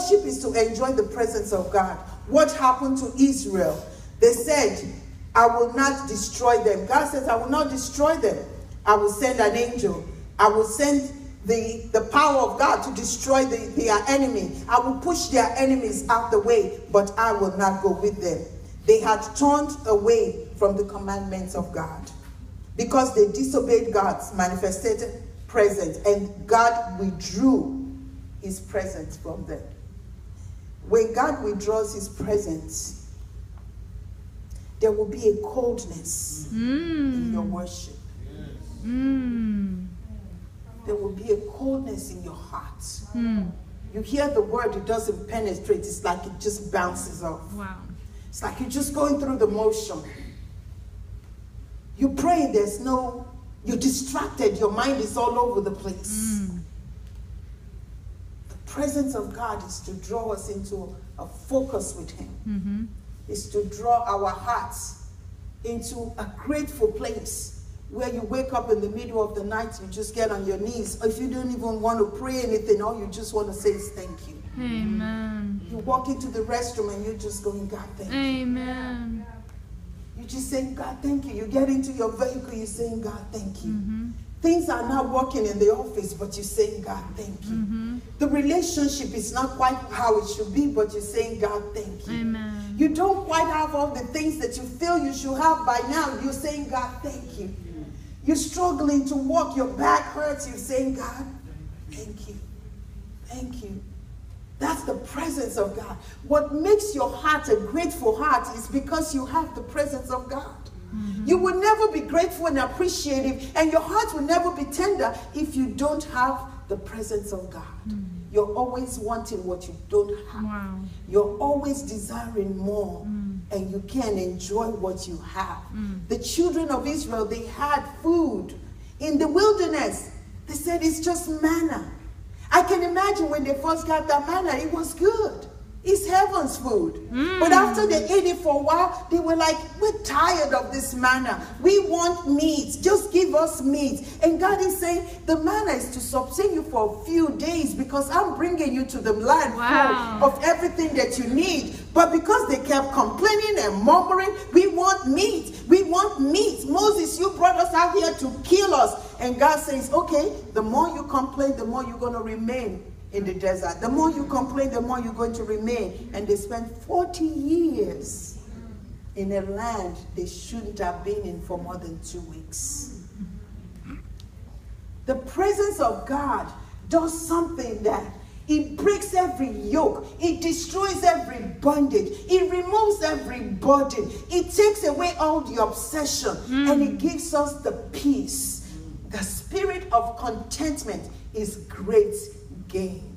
Worship is to enjoy the presence of God. What happened to Israel? They said, I will not destroy them. God says, I will not destroy them. I will send an angel. I will send the power of God to destroy their enemy. I will push their enemies out the way, but I will not go with them. They had turned away from the commandments of God because they disobeyed God's manifested presence, and God withdrew his presence from them. When God withdraws his presence, there will be a coldness in your worship. There will be a coldness in your heart. You hear the word, it doesn't penetrate. It's like it just bounces off. Wow. It's like you're just going through the motion. You pray, you're distracted. Your mind is all over the place. The presence of God is to draw us into a focus with him. Is to draw our hearts into a grateful place where you wake up in the middle of the night, you just get on your knees. If you don't even want to pray anything, all you just want to say is thank you. Amen. You walk into the restroom and you're just going, God, thank you. Amen. You just say, God, thank you. You get into your vehicle, you're saying, God, thank you. Things are not working in the office, but you're saying, God, thank you. The relationship is not quite how it should be, but you're saying, God, thank you. Amen. You don't quite have all the things that you feel you should have by now. You're saying, God, thank you. You're struggling to walk, your back hurts. You're saying, God, thank you. Thank you. That's the presence of God. What makes your heart a grateful heart is because you have the presence of God. You will never be grateful and appreciative, and your heart will never be tender if you don't have the presence of God. You're always wanting what you don't have. Wow. You're always desiring more, and you can't enjoy what you have. The children of Israel, they had food in the wilderness. They said it's just manna. I can imagine when they first got that manna, it was good. It's heaven's food. But after they ate it for a while, they were like, we're tired of this manna. We want meat. Just give us meat. And God is saying, the manna is to sustain you for a few days because I'm bringing you to the land full of everything that you need. But because they kept complaining and murmuring, we want meat. We want meat. Moses, you brought us out here to kill us. And God says, okay, the more you complain, the more you're going to remain in the desert. The more you complain, the more you're going to remain. And they spent 40 years in a land they shouldn't have been in for more than 2 weeks. The presence of God does something that it breaks every yoke. It destroys every bondage. It removes every burden. It takes away all the obsession. And it gives us the peace. The spirit of contentment is great gain.